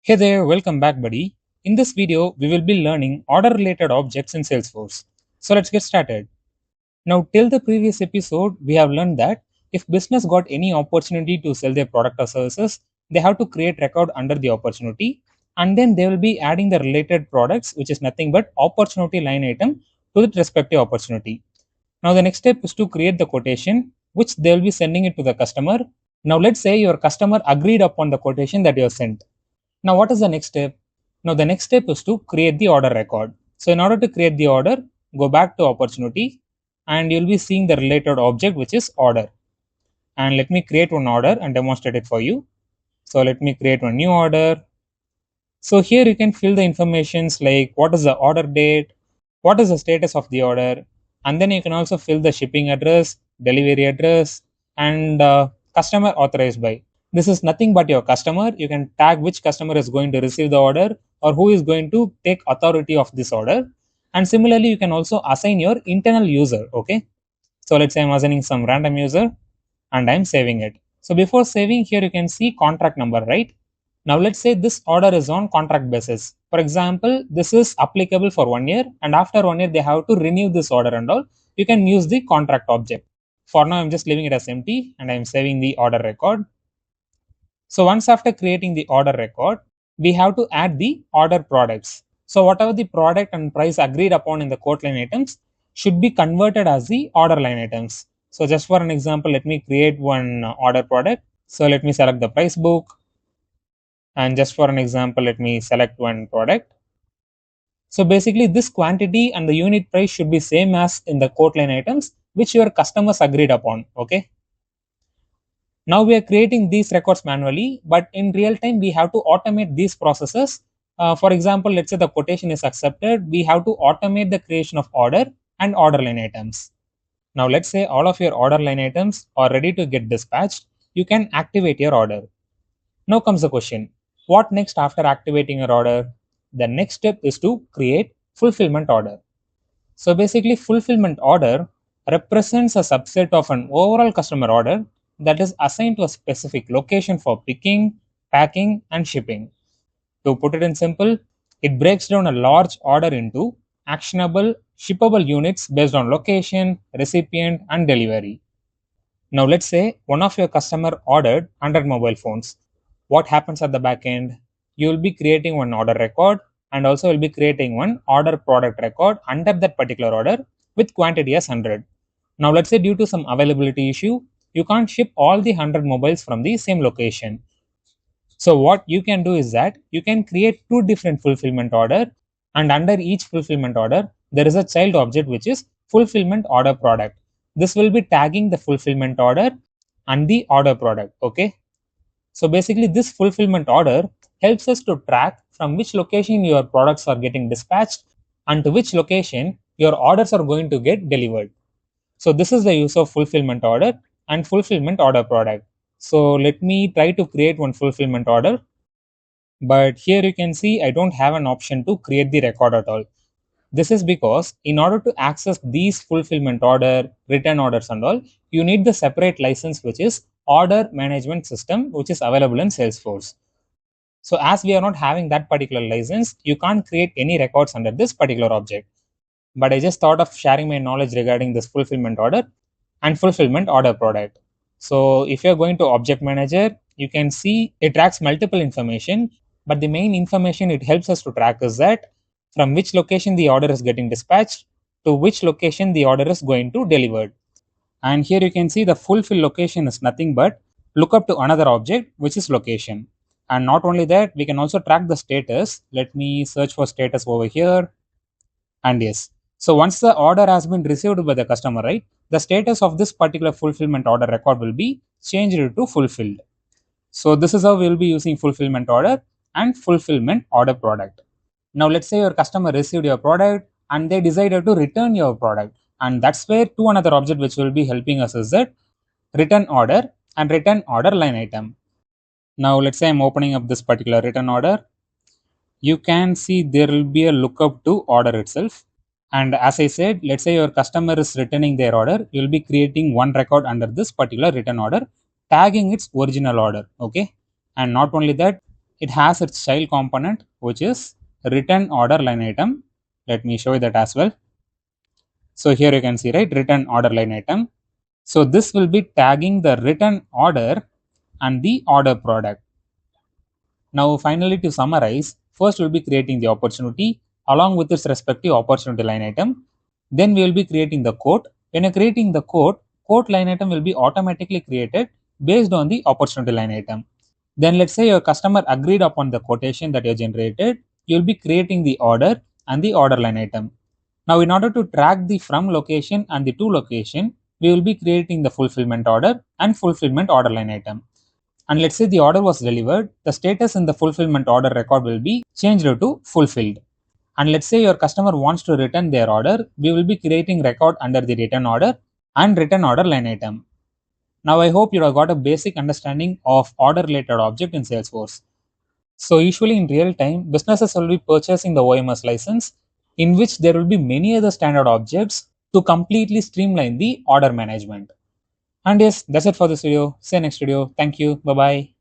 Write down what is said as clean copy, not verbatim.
Hey there, welcome back buddy. In this video, we will be learning order related objects in Salesforce. So let's get started. Now till the previous episode, we have learned that if business got any opportunity to sell their product or services, they have to create record under the opportunity and then they will be adding the related products which is nothing but opportunity line item to the respective opportunity. Now the next step is to create the quotation which they will be sending it to the customer. Now let's say your customer agreed upon the quotation that you have sent. Now, what is the next step? Now, the next step is to create the order record. So, in order to create the order, go back to opportunity and you'll be seeing the related object which is order. And let me create one order and demonstrate it for you. So, let me create one new order. So, here you can fill the informations like what is the order date, what is the status of the order, and then you can also fill the shipping address, delivery address, and customer authorized by. This is nothing but your customer. You can tag which customer is going to receive the order or who is going to take authority of this order. And similarly, you can also assign your internal user. Okay. So let's say I'm assigning some random user and I'm saving it. So before saving here, you can see contract number, right? Now let's say this order is on contract basis. For example, this is applicable for 1 year and after 1 year, they have to renew this order and all. You can use the contract object. For now, I'm just leaving it as empty and I'm saving the order record. So once after creating the order record, we have to add the order products. So whatever the product and price agreed upon in the quote line items should be converted as the order line items. So just for an example, let me create one order product. So let me select the price book. And just for an example, let me select one product. So basically this quantity and the unit price should be same as in the quote line items, which your customers agreed upon. Okay. Now we are creating these records manually, but in real time, we have to automate these processes. For example, let's say the quotation is accepted, we have to automate the creation of order and order line items. Now let's say all of your order line items are ready to get dispatched. You can activate your order. Now comes the question, what next after activating your order? The next step is to create fulfillment order. So basically fulfillment order represents a subset of an overall customer order that is assigned to a specific location for picking, packing, and shipping. To put it in simple, it breaks down a large order into actionable, shippable units based on location, recipient, and delivery. Now, let's say one of your customer ordered 100 mobile phones. What happens at the back end? You will be creating one order record and also will be creating one order product record under that particular order with quantity as 100. Now, let's say due to some availability issue, you can't ship all the 100 mobiles from the same location. So what you can do is that you can create two different fulfillment order and under each fulfillment order, there is a child object which is fulfillment order product. This will be tagging the fulfillment order and the order product. Okay. So basically this fulfillment order helps us to track from which location your products are getting dispatched and to which location your orders are going to get delivered. So this is the use of fulfillment order and fulfillment order product. So let me try to create one fulfillment order. But here you can see I don't have an option to create the record at all. This is because in order to access these fulfillment order, return orders and all, you need the separate license which is order management system which is available in Salesforce. So as we are not having that particular license, you can't create any records under this particular object. But I just thought of sharing my knowledge regarding this fulfillment order and fulfillment order product. So if you're going to object manager, you can see it tracks multiple information, but the main information it helps us to track is that from which location the order is getting dispatched to which location the order is going to delivered. And here you can see the fulfill location is nothing but look up to another object which is location. And not only that, we can also track the status. Let me search for status over here. And yes, so once the order has been received by the customer, right, the status of this particular fulfillment order record will be changed to fulfilled. So this is how we will be using fulfillment order and fulfillment order product. Now let's say your customer received your product and they decided to return your product. And that's where to another object which will be helping us is that return order and return order line item. Now let's say I'm opening up this particular return order. You can see there will be a lookup to order itself. And as I said, let's say your customer is returning their order, you'll be creating one record under this particular return order, tagging its original order. Okay. And not only that, it has its child component, which is return order line item. Let me show you that as well. So here you can see, right, return order line item. So this will be tagging the return order and the order product. Now finally, to summarize, first we'll be creating the opportunity along with its respective opportunity line item. Then we will be creating the quote. When you're creating the quote line item will be automatically created based on the opportunity line item. Then let's say your customer agreed upon the quotation that you generated, you'll be creating the order and the order line item. Now in order to track the from location and the to location, we will be creating the fulfillment order and fulfillment order line item. And let's say the order was delivered, the status in the fulfillment order record will be changed to fulfilled. And let's say your customer wants to return their order, we will be creating record under the return order and return order line item. Now I hope you have got a basic understanding of order related object in Salesforce. So usually in real time, businesses will be purchasing the OMS license in which there will be many other standard objects to completely streamline the order management. And yes, that's it for this video. See you next video. Thank you. Bye bye.